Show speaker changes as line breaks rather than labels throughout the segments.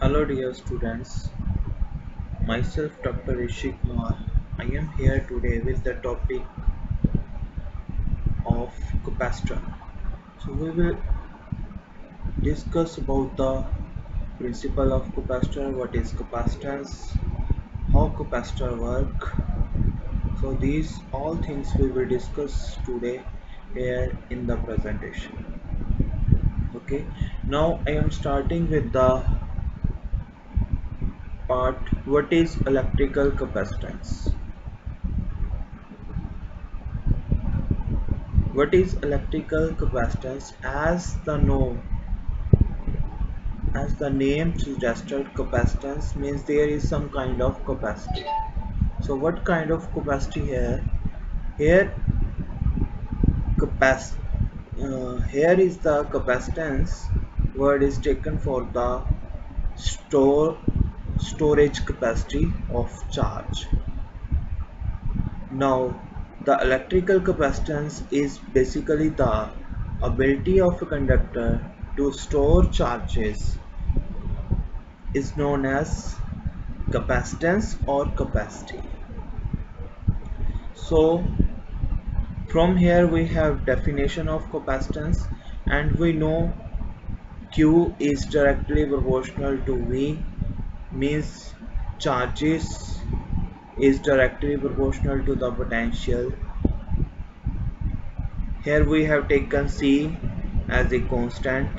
Hello dear students, myself Dr. Rishi Kumar. I am here today with the topic of capacitor. So we will discuss about the principle of capacitor, what is capacitance, how capacitor work. So these all things we will discuss today here in the presentation. Okay, now I am starting with the part what is electrical capacitance. What is electrical capacitance? As the name suggested, capacitance means there is some kind of capacity. So what kind of capacity here? Here capac here is the capacitance word is taken for the store storage capacity of charge. Now the electrical capacitance is basically the ability of a conductor to store charges is known as capacitance or capacity. So from here we have definition of capacitance, and we know Q is directly proportional to V, means charges is directly proportional to the potential. Here we have taken C as a constant,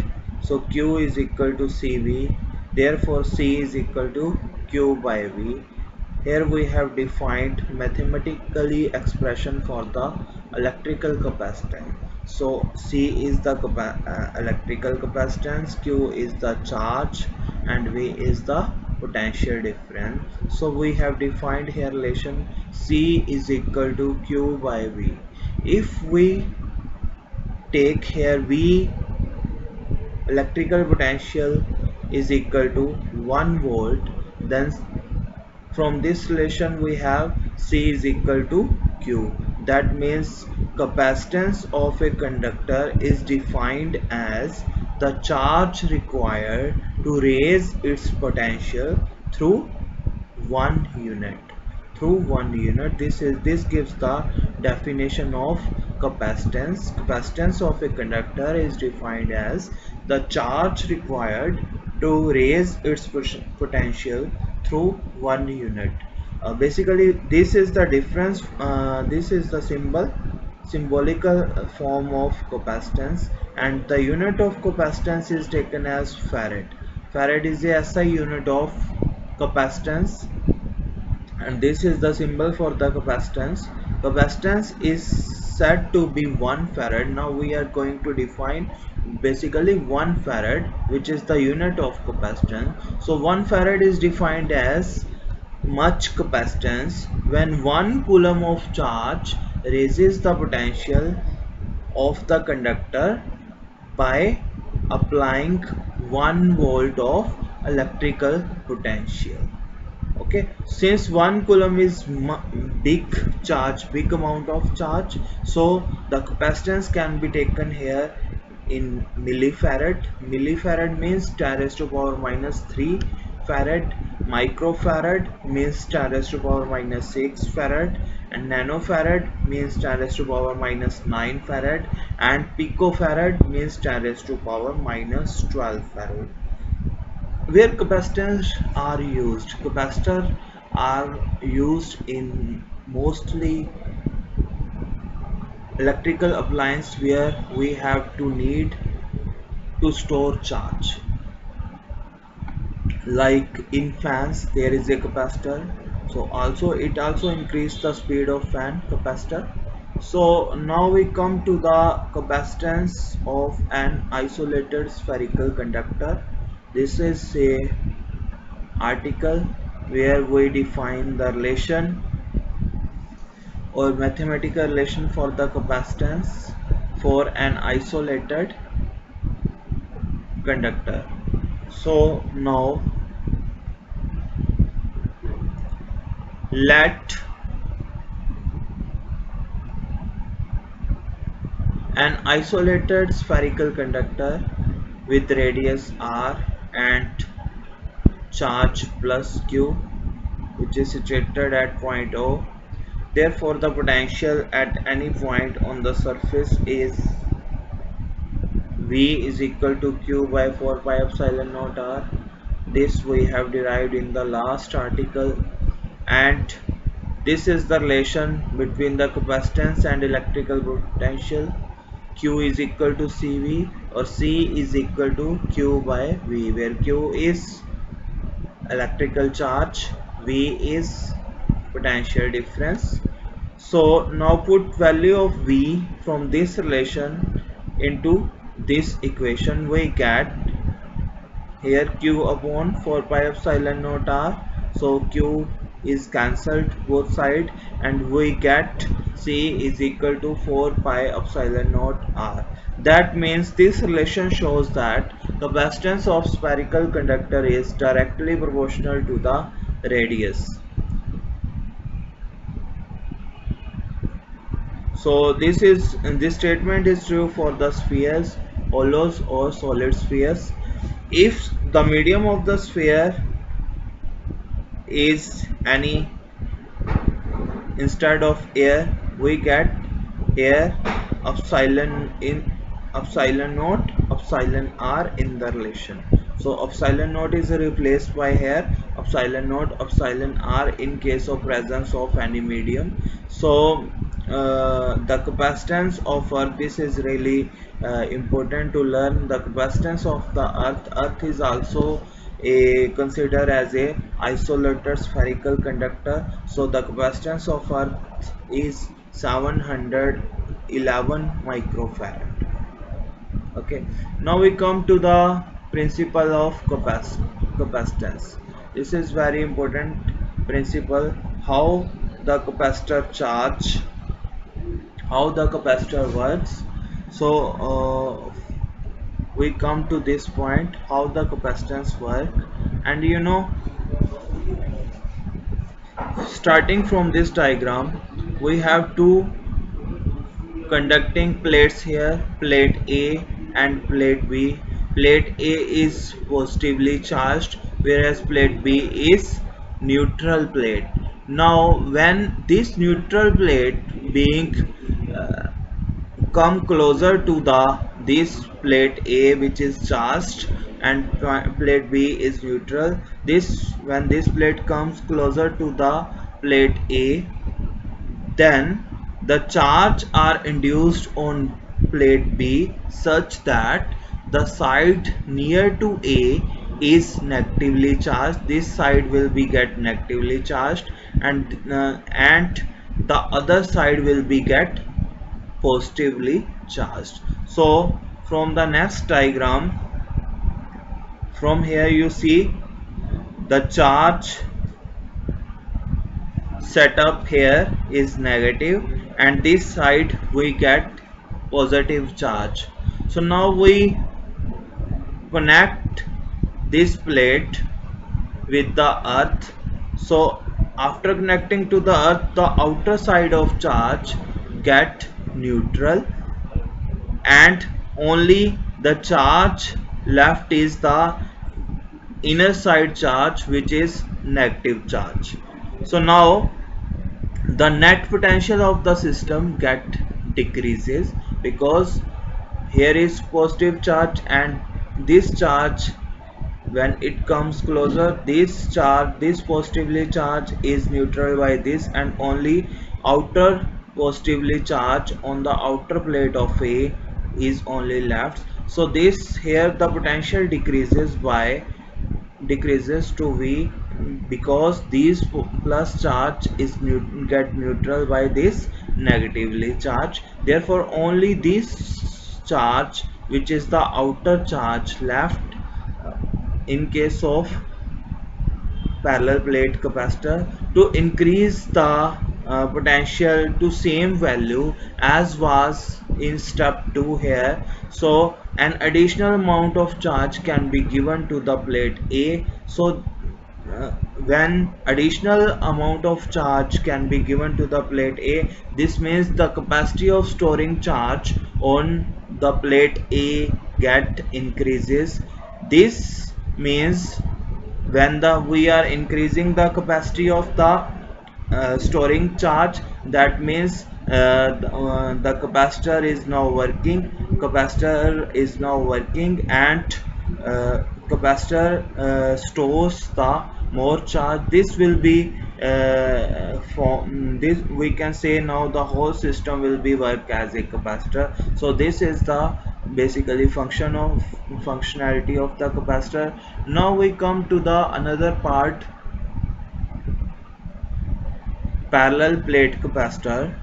so Q is equal to CV, therefore C is equal to Q by V. Here we have defined mathematically expression for the electrical capacitance. So C is the electrical capacitance, Q is the charge, and V is the potential difference. So we have defined here relation C is equal to Q by V. If we take here V, electrical potential is equal to 1 volt, then from this relation we have C is equal to Q. That means capacitance of a conductor is defined as the charge required to raise its potential through 1 unit. This gives the definition of capacitance. Capacitance of a conductor is defined as the charge required to raise its potential through 1 unit. Basically this is the difference, this is the symbolical form of capacitance, and the unit of capacitance is taken as farad. Farad is the SI unit of capacitance, and this is the symbol for the capacitance. Capacitance is said to be 1 farad. Now we are going to define basically 1 farad, which is the unit of capacitance. So 1 farad is defined as much capacitance when 1 coulomb of charge raises the potential of the conductor by applying 1 volt of electrical potential. Okay, since 1 coulomb is big amount of charge, so the capacitance can be taken here in millifarad means 10 raised to power minus 3 farad. Microfarad means 10 raised to power minus 6 farad, and nanofarad means 10 raised to power minus 9 farad, and picofarad means 10 raised to power minus 12 farad. Where capacitors are used, capacitors are used in mostly electrical appliance where we have to need to store charge, like in fans there is a capacitor. So also it also increase the speed of fan capacitor. So now we come to the capacitance of an isolated spherical conductor. This is a article where we define the relation or mathematical relation for the capacitance for an isolated conductor. So now let an isolated spherical conductor with radius r and charge plus Q, which is situated at point O. Therefore, the potential at any point on the surface is V is equal to Q by 4 pi epsilon naught R. This we have derived in the last article, and this is the relation between the capacitance and electrical potential. Q is equal to CV, or C is equal to Q by V, where Q is electrical charge, V is potential difference. So now put value of V from this relation into this equation. We get here Q upon 4 pi epsilon naught R. So Q is cancelled both side, and we get C is equal to 4 pi epsilon naught R. That means this relation shows that capacitance of spherical conductor is directly proportional to the radius. So this statement is true for the spheres, hollows or solid spheres. If the medium of the sphere is any, instead of air we get air epsilon in epsilon naught epsilon r in the relation. So epsilon naught is replaced by here epsilon naught epsilon r in case of presence of any medium. So the capacitance of earth, this is really important to learn. The capacitance of the earth is also considered as a isolated spherical conductor. So the capacitance of earth is 711 microfarad. Okay, now we come to the principle of capacitance. This is very important principle, how the capacitor charge, how the capacitor works. So we come to this point, how the capacitance work. And starting from this diagram, we have two conducting plates here, plate A and plate B. Plate A is positively charged, whereas plate B is neutral plate. Now when this neutral plate being come closer to the this plate A, which is charged, and plate B is neutral, this when this plate comes closer to the plate A, then the charge are induced on plate B such that the side near to A is negatively charged. This side will be get negatively charged, and the other side will be get positively charged. So from the next diagram, from here you see the charge setup here is negative, and this side we get positive charge. So now we connect this plate with the earth. So after connecting to the earth, the outer side of charge get neutral, and only the charge left is the inner side charge, which is negative charge. So now the net potential of the system get decreases, because here is positive charge, and this charge when it comes closer, this charge, this positively charge is neutral by this, and only outer positively charge on the outer plate of A is only left. So this here the potential decreases to V, because these plus charge is get neutral by this negatively charge. Therefore only this charge, which is the outer charge, left in case of parallel plate capacitor, to increase the potential to same value as was in step 2 here. So an additional amount of charge can be given to the plate A. So when additional amount of charge can be given to the plate A, this means the capacity of storing charge on the plate A get increases. This means when the we are increasing the capacity of the storing charge, that means the capacitor is now working, and capacitor stores the more charge. This will be for this we can say now the whole system will be work as a capacitor. So this is the basically functionality of the capacitor. Now we come to the another part, parallel plate capacitor.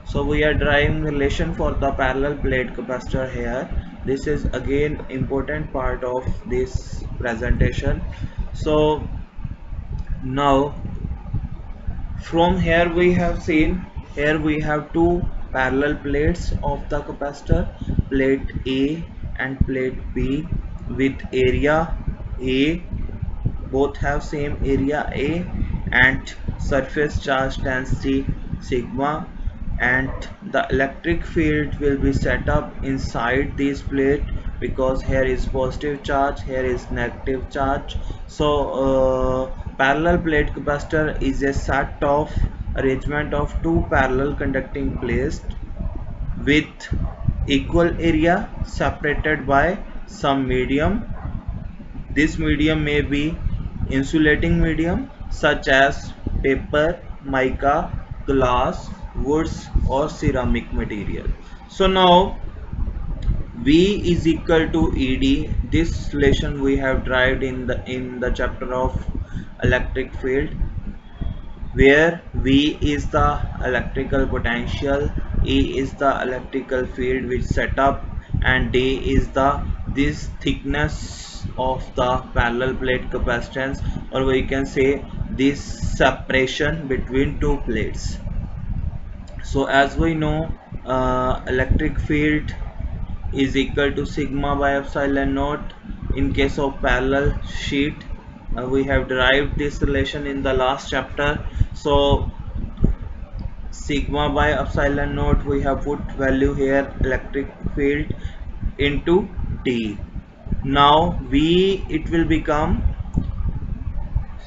So we are drawing relation for the parallel plate capacitor here. This is again important part of this presentation. So now from here we have seen, here we have two parallel plates of the capacitor, plate A and plate B, with area A, both have same area A, and surface charge density sigma, and the electric field will be set up inside this plate, because here is positive charge, here is negative charge. So parallel plate capacitor is a set of arrangement of two parallel conducting plates with equal area separated by some medium. This medium may be insulating medium such as paper, mica, glass, woods or ceramic material. So now V is equal to ED. This relation we have derived in the chapter of electric field, where V is the electrical potential, E is the electrical field which set up, and D is the this thickness of the parallel plate capacitance, or we can say this separation between two plates. So as we know, electric field is equal to sigma by epsilon naught in case of parallel sheet. We have derived this relation in the last chapter. So sigma by epsilon naught, we have put value here, electric field into D. Now V, it will become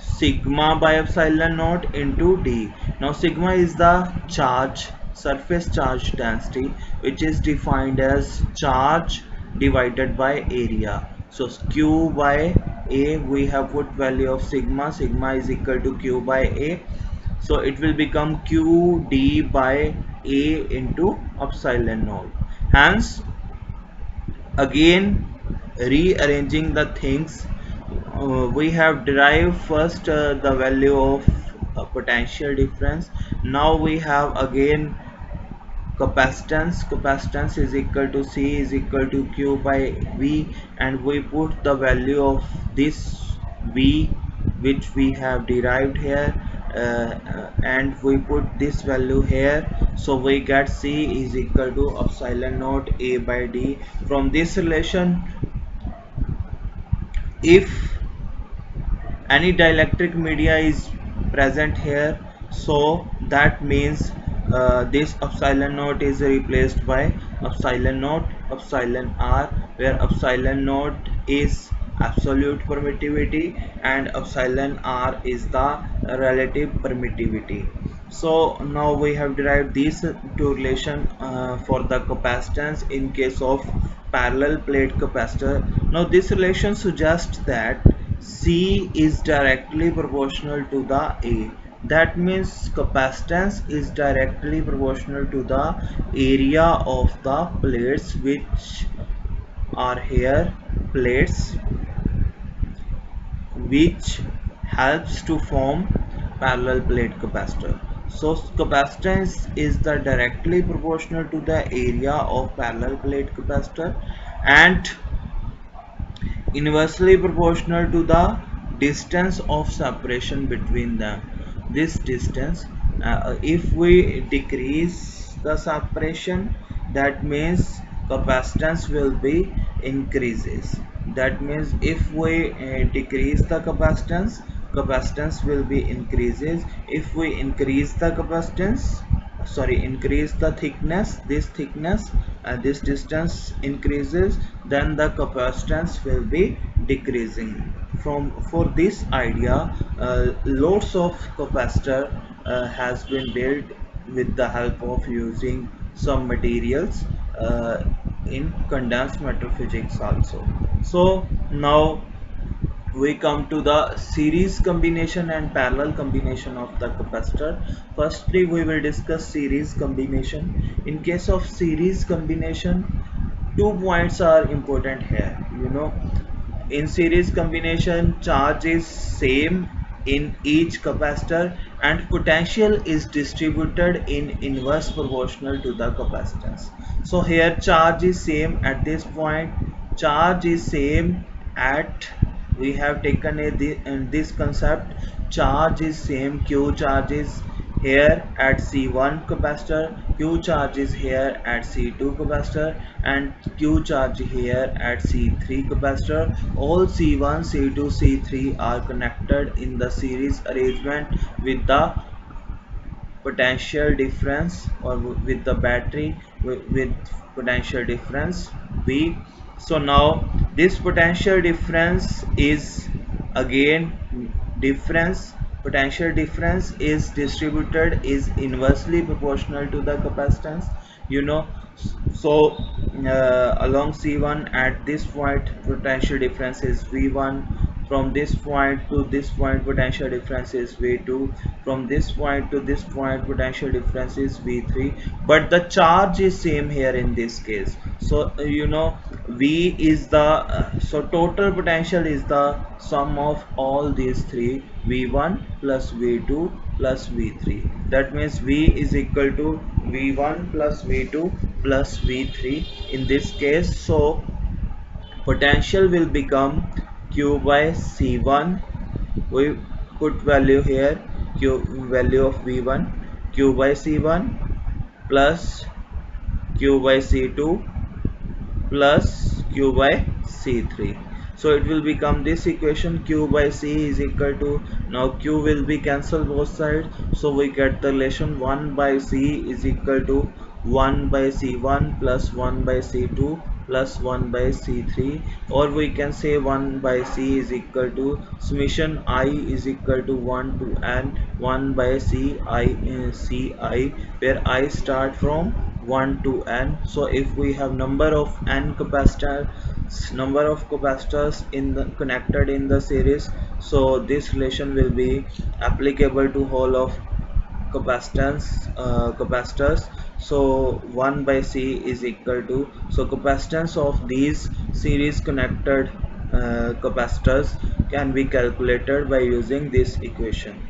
sigma by epsilon naught into D. Now sigma is the charge, surface charge density, which is defined as charge divided by area. So Q by A, we have put value of sigma, sigma is equal to Q by A. So it will become Q D by A into epsilon naught. Hence again rearranging the things, we have derived first the value of potential difference. Now we have again capacitance is equal to C is equal to Q by V, and we put the value of this V which we have derived here, and we put this value here. So we get C is equal to epsilon naught A by D. From this relation, if any dielectric media is present here, so that means this epsilon naught is replaced by epsilon naught epsilon r, where epsilon naught is absolute permittivity and epsilon r is the relative permittivity. So now we have derived these two relation for the capacitance in case of parallel plate capacitor. Now this relation suggests that C is directly proportional to the A. That means capacitance is directly proportional to the area of the plates, which are here plates which helps to form parallel plate capacitor. So capacitance is the directly proportional to the area of parallel plate capacitor and inversely proportional to the distance of separation between them. This distance, if we decrease the separation, that means capacitance will be increases. That means if we decrease the capacitance, capacitance will be increases. If we increase the capacitance, sorry, increase the thickness, this thickness, this distance increases, then the capacitance will be decreasing. From for this idea, loads of capacitor has been built with the help of using some materials in condensed matter physics also. So now we come to the series combination and parallel combination of the capacitor. Firstly, we will discuss series combination. In case of series combination, 2 points are important here. In series combination, charge is same in each capacitor and potential is distributed in inverse proportional to the capacitance. So here charge is same at this point, charge is same at, we have taken in this concept, charge is same, q charge is here at C1 capacitor, q charge is here at C2 capacitor, and q charge here at C3 capacitor. All C1, C2, C3 are connected in the series arrangement with the potential difference, or with the battery with potential difference V. So now this potential difference is again difference, potential difference is distributed, is inversely proportional to the capacitance. you know so along C1 at this point potential difference is V1, from this point to this point potential difference is V2, from this point to this point potential difference is V3, but the charge is same here in this case. So V is the so total potential is the sum of all these three, V1 plus V2 plus V3. That means V is equal to V1 plus V2 plus V3 in this case. So potential will become Q by C1. We put value here, Q value of V1, Q by C1 plus Q by C2 plus Q by C3. So it will become this equation, Q by C is equal to, now Q will be cancelled both sides, so we get the relation 1 by C is equal to 1 by C1 plus 1 by C2 plus 1 by C3, or we can say 1 by C is equal to summation I is equal to 1 to n 1 by Ci, where I start from 1 to n. So if we have number of capacitors in the connected in the series, so this relation will be applicable to whole of capacitors. So 1 by C is equal to, so capacitance of these series connected capacitors can be calculated by using this equation.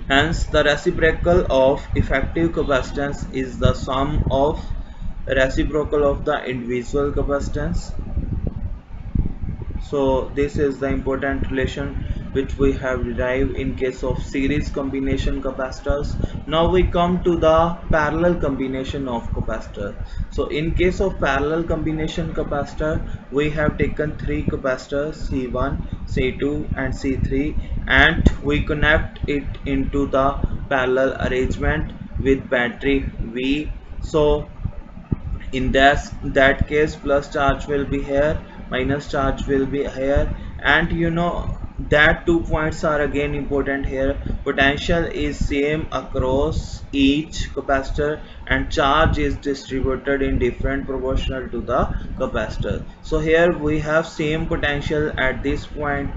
Hence, the reciprocal of effective capacitance is the sum of reciprocal of the individual capacitance. So this is the important relation which we have derived in case of series combination capacitors. Now we come to the parallel combination of capacitor. So in case of parallel combination capacitor, we have taken three capacitors C1, C2 and C3, and we connect it into the parallel arrangement with battery V. So in that case, plus charge will be here, minus charge will be here, and that 2 points are again important here. Potential is same across each capacitor and charge is distributed in different proportional to the capacitor. So here we have same potential at this point,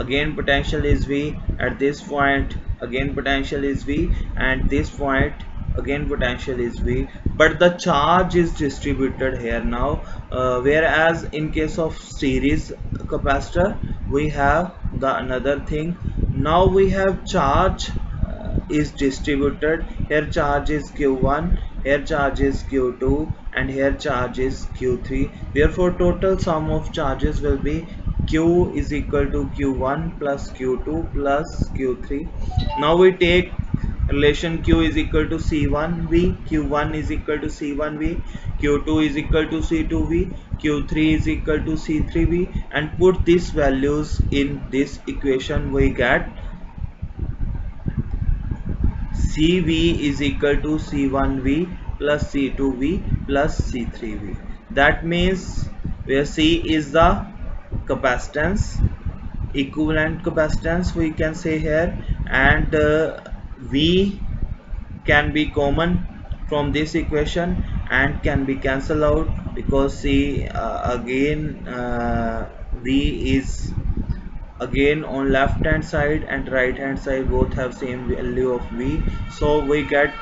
again potential is V, at this point again potential is V, and this point again potential is V, but the charge is distributed here now, whereas in case of series capacitor we have the another thing. Now we have charge is distributed, here charge is Q1, here charge is Q2, and here charge is Q3. Therefore total sum of charges will be Q is equal to Q1 plus Q2 plus Q3. Now we take relation Q is equal to C1V, Q1 is equal to C1V, Q2 is equal to C2V, Q3 is equal to C3V, and put these values in this equation. We get CV is equal to C1V plus C2V plus C3V. That means where C is the capacitance, equivalent capacitance we can say here, and V can be common from this equation and can be cancelled out, because see again V is again on left hand side and right hand side both have same value of V, so we get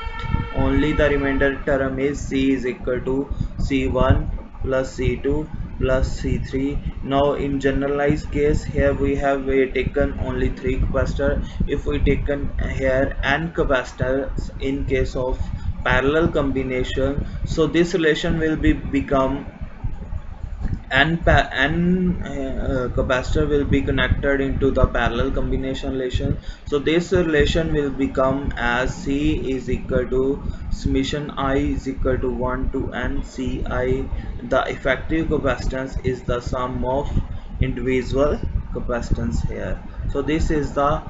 only the remainder term is C is equal to C1 plus C2 plus C3. Now in generalized case here we have taken only 3 capacitor. If we taken here n capacitors in case of parallel combination, so this relation will be become capacitor will be connected into the parallel combination relation. So this relation will become as C is equal to summation I is equal to 1 to n Ci. The effective capacitance is the sum of individual capacitance here. So this is the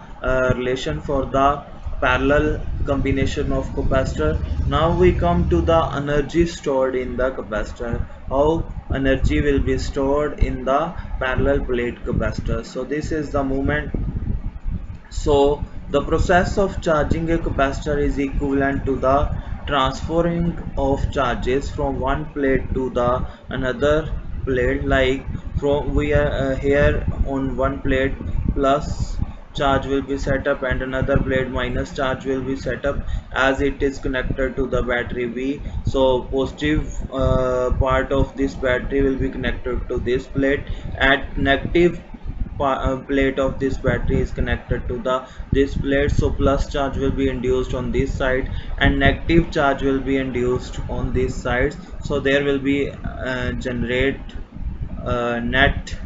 relation for the parallel combination of capacitor. Now we come to the energy stored in the capacitor. How energy will be stored in the parallel plate capacitor. So this is the moment. So the process of charging a capacitor is equivalent to the transferring of charges from one plate to the another plate. Like from we are here on one plate plus charge will be set up and another plate minus charge will be set up, as it is connected to the battery V. So positive part of this battery will be connected to this plate, and negative plate of this battery is connected to the this plate. So plus charge will be induced on this side and negative charge will be induced on this side. So there will be generate net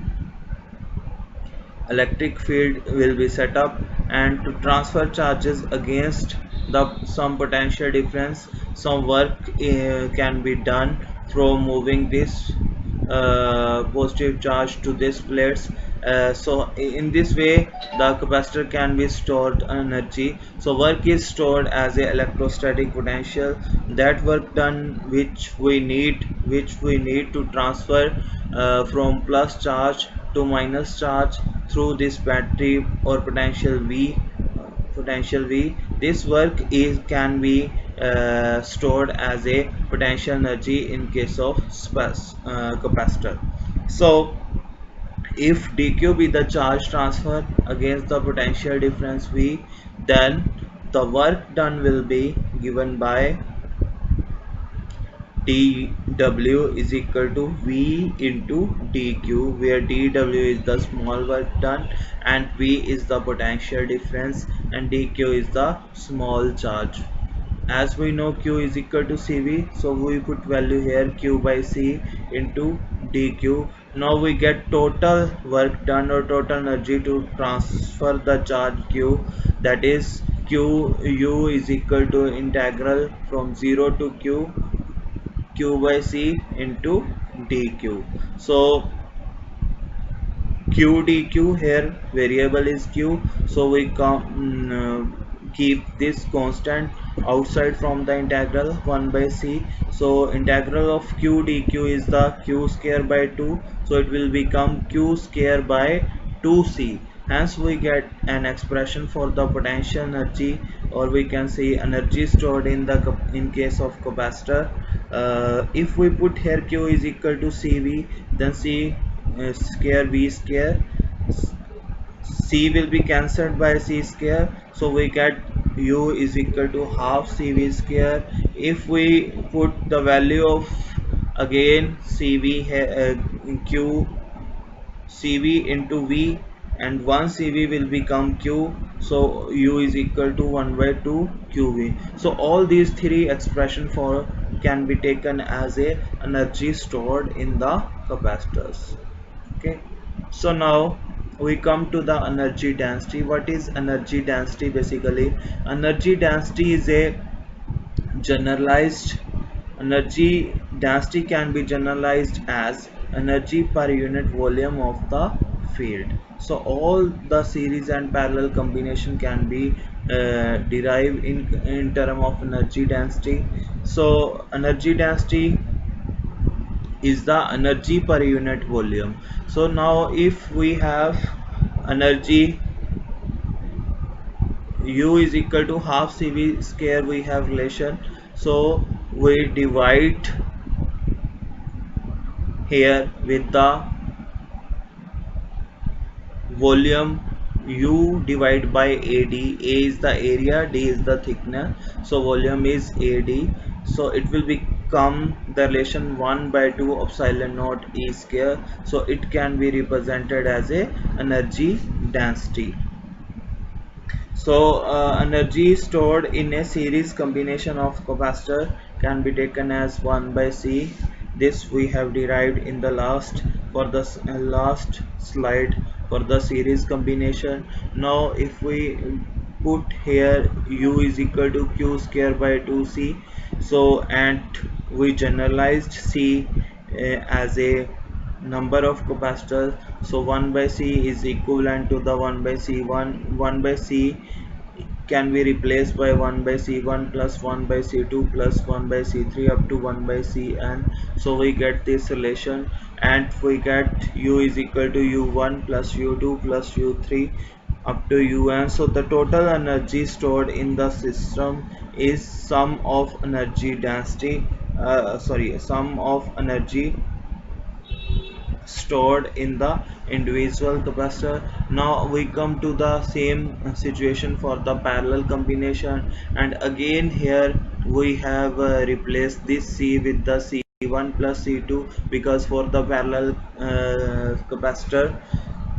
electric field will be set up, and to transfer charges against the some potential difference, some work can be done from moving this positive charge to this plates. So in this way the capacitor can be stored energy. So work is stored as a electrostatic potential, that work done which we need to transfer from plus charge to minus charge through this battery or potential V. This work is can be stored as a potential energy in case of capacitor. So if dq be the charge transfer against the potential difference V, then the work done will be given by dw is equal to V into dq, where dw is the small work done and V is the potential difference and dq is the small charge. As we know q is equal to cv, so we put value here q by c into dq. Now we get total work done or total energy to transfer the charge q, that is q u is equal to integral from 0 to q by c into dq. So q dq, here variable is q, so we keep this constant outside from the integral 1 by c. So integral of q dq is the q square by 2, so it will become q square by 2c. Hence we get an expression for the potential energy, or we can say energy stored in the in case of capacitor. If we put here q is equal to cv, then c square v square, c will be cancelled by c square, so we get u is equal to half cv square. If we put the value of again cv here, q cv into v, and 1 cv will become q, so u is equal to 1 by 2 qv. So all these three expression for can be taken as a energy stored in the capacitors. Okay, so now we come to the energy density. What is energy density? Basically energy density is a generalized energy density can be generalized as energy per unit volume of the field. So all the series and parallel combination can be derived in term of energy density. So energy density is the energy per unit volume. So now if we have energy U is equal to half CV square, we have relation, so we divide here with the volume. U divide by AD. A is the area, D is the thickness, so volume is AD. So it will become the relation 1 by 2 epsilon naught E square. So it can be represented as a energy density. So energy stored in a series combination of capacitor can be taken as 1 by C. This we have derived in the last last slide for the series combination. Now if we put here U is equal to Q square by 2C, so and we generalized C as a number of capacitors, so 1 by C is equivalent to the 1 by C1. 1 by C can be replaced by 1 by C1 plus 1 by C2 plus 1 by C3 up to 1 by Cn. So we get this relation, and we get U is equal to U1 plus U2 plus U3 up to Un. So the total energy stored in the system is sum of energy density, sum of energy stored in the individual capacitor. Now we come to the same situation for the parallel combination, and again here we have replaced this C with the C1 plus C2, because for the parallel capacitor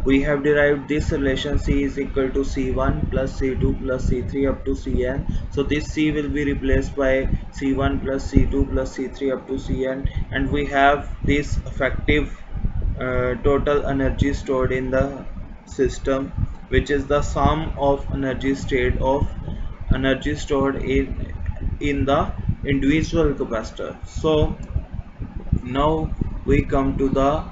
we have derived this relation C is equal to C1 plus C2 plus C3 up to Cn. So this C will be replaced by C1 plus C2 plus C3 up to Cn, and we have this effective total energy stored in the system, which is the sum of energy state of energy stored in the individual capacitor. So now we come to the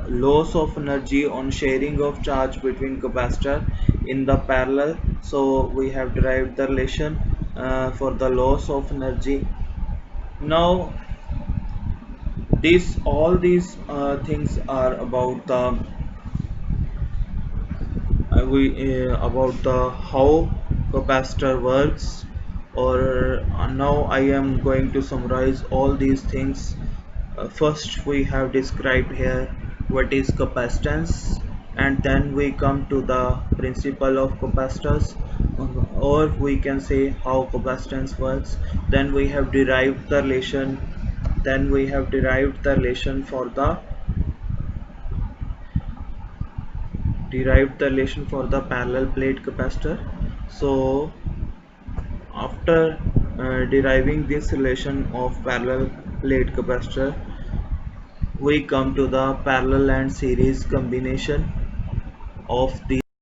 loss of energy on sharing of charge between capacitor in the parallel. So we have derived the relation for the loss of energy. Now all these things are about the about the how capacitor works, or now I am going to summarize all these things. First we have described here what is capacitance, and then we come to the principle of capacitors, or we can say how capacitance works. Then we have derived the relation, for the parallel plate capacitor. So after deriving this relation of parallel plate capacitor, we come to the parallel and series combination of the